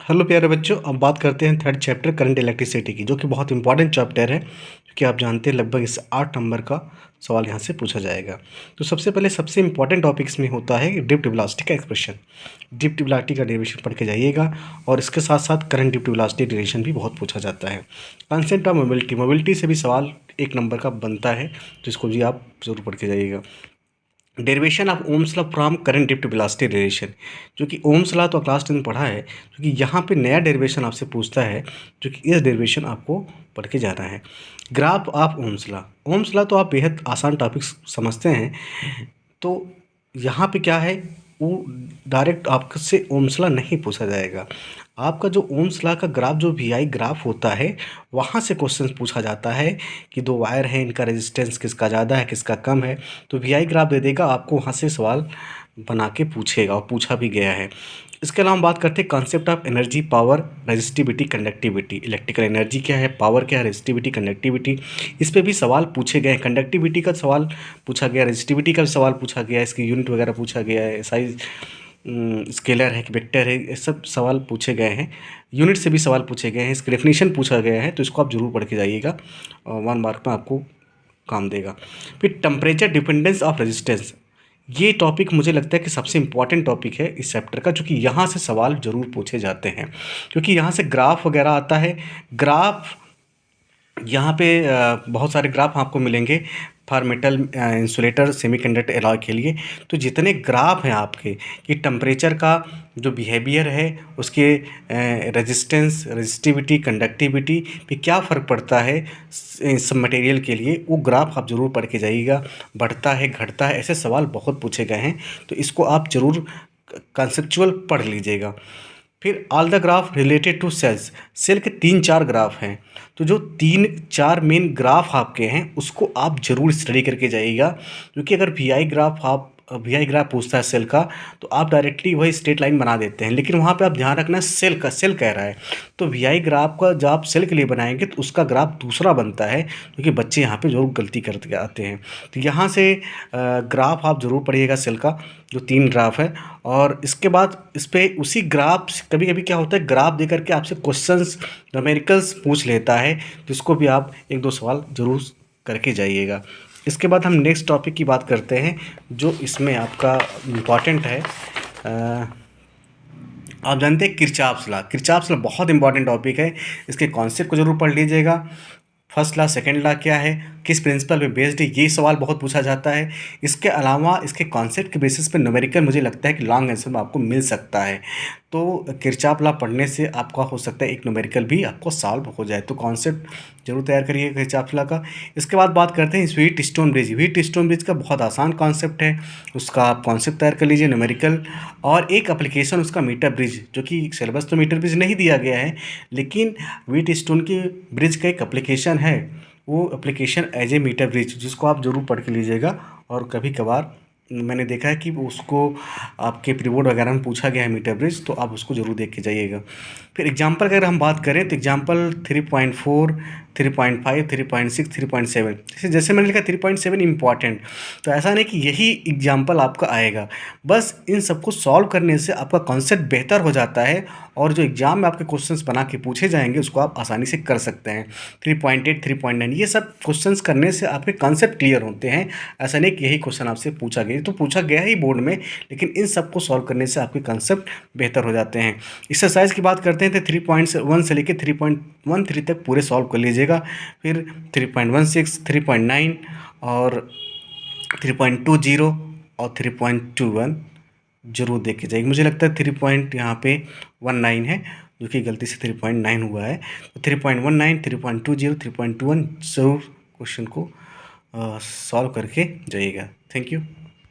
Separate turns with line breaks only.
Hello प्यारे बच्चों, अब बात करते हैं थर्ड चैप्टर करंट इलेक्ट्रिसिटी की, जो कि बहुत इंपॉर्टेंट चैप्टर है क्योंकि आप जानते हैं लगभग इस 8 नंबर का सवाल यहाँ से पूछा जाएगा। तो सबसे पहले सबसे इंपॉर्टेंट टॉपिक्स में होता है ड्रिफ्ट वेलोसिटी का एक्सप्रेशन। ड्रिफ्ट वेलोसिटी का डेरिवेशन पढ़ के जाइएगा और इसके साथ साथ करंट ड्रिफ्ट वेलोसिटी डेरिवेशन भी बहुत पूछा जाता है। कॉन्सेप्ट ऑफ मोबिलिटी, मोबिलिटी से भी सवाल 1 नंबर का बनता है, जिसको भी आप जरूर पढ़ के जाइएगा। Derivation of Ohm's law from current drift velocity derivation, जो कि ओम्स लॉ तो क्लास 10 पढ़ा है, क्योंकि यहाँ पे नया डेरिवेशन आपसे पूछता है, जो कि इस डेरिवेशन आपको पढ़ के जाना है। Graph of Ohm's law, Ohm's law तो आप बेहद आसान टॉपिक समझते हैं, तो यहाँ पे क्या है, वो डायरेक्ट आपसे ओम्स लॉ नहीं पूछा जाएगा। आपका जो ओम्स लॉ का ग्राफ, जो वी ग्राफ होता है, वहाँ से क्वेश्चन पूछा जाता है कि 2 वायर हैं, इनका रेजिस्टेंस किसका ज़्यादा है किसका कम है, तो वी ग्राफ दे देगा आपको, वहाँ से सवाल बना के पूछेगा और पूछा भी गया है। इसके अलावा हम बात करते हैं concept of energy, power, resistivity, conductivity. Electrical energy क्या है, पावर क्या है, रेजिस्टिविटी, कंडक्टिविटी, इस पे भी सवाल पूछे गए हैं। कंडक्टिविटी का सवाल पूछा गया, रेजिस्टिविटी का भी सवाल पूछा गया, इसकी यूनिट वगैरह पूछा गया है, साइज स्केलर है कि वेक्टर है, ये सब सवाल पूछे गए हैं। यूनिट से भी सवाल पूछे गए हैं, इसकी डेफिनेशन पूछा गया है, तो इसको आप जरूर पढ़ के जाइएगा और 1 मार्क में आपको काम देगा। फिर टेम्परेचर डिपेंडेंस ऑफ रेजिस्टेंस, ये टॉपिक मुझे लगता है कि सबसे इंपॉर्टेंट टॉपिक है इस चैप्टर का, जो कि यहाँ से सवाल जरूर पूछे जाते हैं, क्योंकि यहाँ से ग्राफ वगैरह आता है। ग्राफ यहाँ पे बहुत सारे ग्राफ आपको मिलेंगे for metal insulator semiconductor alloy के लिए। तो जितने ग्राफ हैं आपके कि टेम्परेचर का जो बिहेवियर है, उसके रेजिस्टेंस, रेजिस्टिविटी, कंडक्टिविटी पे क्या फ़र्क पड़ता है सब मटेरियल के लिए, वो ग्राफ आप ज़रूर पढ़ के जाइएगा। बढ़ता है, घटता है, ऐसे सवाल बहुत पूछे गए हैं, तो इसको आप ज़रूर कॉन्सेप्चुअल पढ़ लीजिएगा। फिर all the graph related to cells, cell के 3-4 ग्राफ हैं, तो जो 3-4 मेन ग्राफ आपके हैं उसको आप ज़रूर स्टडी करके जाइएगा, क्योंकि अगर वी ग्राफ पूछता है सेल का, तो आप डायरेक्टली वही स्ट्रेट लाइन बना देते हैं, लेकिन वहाँ पे आप ध्यान रखना सेल का, सेल कह रहा है, तो वी ग्राफ का जब आप सेल के लिए बनाएंगे तो उसका ग्राफ दूसरा बनता है, क्योंकि बच्चे यहाँ पे ज़रूर गलती करते आते हैं। तो यहाँ से ग्राफ आप ज़रूर पढ़िएगा सेल का, जो 3 ग्राफ है, और इसके बाद इस पर उसी ग्राफ कभी कभी क्या होता है, ग्राफ दे करके आपसे क्वेश्चंस न्यूमेरिकल्स पूछ लेता है, जिसको भी आप 1-2 सवाल ज़रूर करके जाइएगा। इसके बाद हम नेक्स्ट टॉपिक की बात करते हैं, जो इसमें आपका इम्पॉर्टेंट है। आप जानते हैं किरचॉफ्स लॉ, किरचॉफ्स लॉ बहुत इंपॉर्टेंट टॉपिक है, इसके कॉन्सेप्ट को जरूर पढ़ लीजिएगा। फर्स्ट लॉ, सेकंड लॉ क्या है, किस प्रिंसिपल पे बेस्ड है, ये सवाल बहुत पूछा जाता है। इसके अलावा इसके कॉन्सेप्ट के बेसिस पे न्यूमेरिकल मुझे लगता है कि लॉन्ग आंसर में आपको मिल सकता है, तो किरचॉफ लॉ पढ़ने से आपका हो सकता है एक न्यूमेरिकल भी आपको सॉल्व हो जाए, तो कॉन्सेप्ट जरूर तैयार करिए किरचॉफ लॉ का। इसके बाद बात करते हैं wheat stone bridge. Wheat stone bridge का बहुत आसान कॉन्सेप्ट है, उसका आप कॉन्सेप्ट तैयार कर लीजिए न्यूमेरिकल, और एक एप्लीकेशन उसका मीटर ब्रिज, जो कि सिलेबस तो मीटर ब्रिज नहीं दिया गया है, लेकिन व्हीट स्टोन की ब्रिज का एक एप्लीकेशन है, वो application as a meter bridge, जिसको आप ज़रूर पढ़ के लीजिएगा। और कभी कभार मैंने देखा है कि उसको आपके प्रीबोर्ड वगैरह में पूछा गया है मीटर ब्रिज, तो आप उसको ज़रूर देख के जाइएगा। फिर एग्जांपल अगर हम बात करें तो एग्जांपल 3.4, 3.5, 3.6, 3.7, जैसे मैंने लिखा 3.7 इम्पॉर्टेंट, तो ऐसा नहीं कि यही एग्जांपल आपका आएगा, बस इन सबको सॉल्व करने से आपका कॉन्सेप्ट बेहतर हो जाता है, और जो एग्जाम में आपके क्वेश्चंस बना के पूछे जाएंगे उसको आप आसानी से कर सकते हैं। 3.8, 3.9, ये सब क्वेश्चंस करने से आपके कॉन्सेप्ट क्लियर होते हैं। ऐसा नहीं कि यही क्वेश्चन आपसे पूछा गया, तो पूछा गया ही बोर्ड में, लेकिन इन सबको सॉल्व करने से आपके कॉन्सेप्ट बेहतर हो जाते हैं। एक्सरसाइज की बात करते हैं तो 3.1 से लेकर 3.13 तक पूरे सॉल्व कर लीजिएगा। फिर 3.16, 3.9 और 3.20 और 3.21 जरूर देख के जाइए। मुझे लगता है 3.19 है, जो कि गलती से 3.9 हुआ है, तो 3.19, 3.20, 3.21 जरूर क्वेश्चन को सॉल्व करके जाइएगा। Thank you.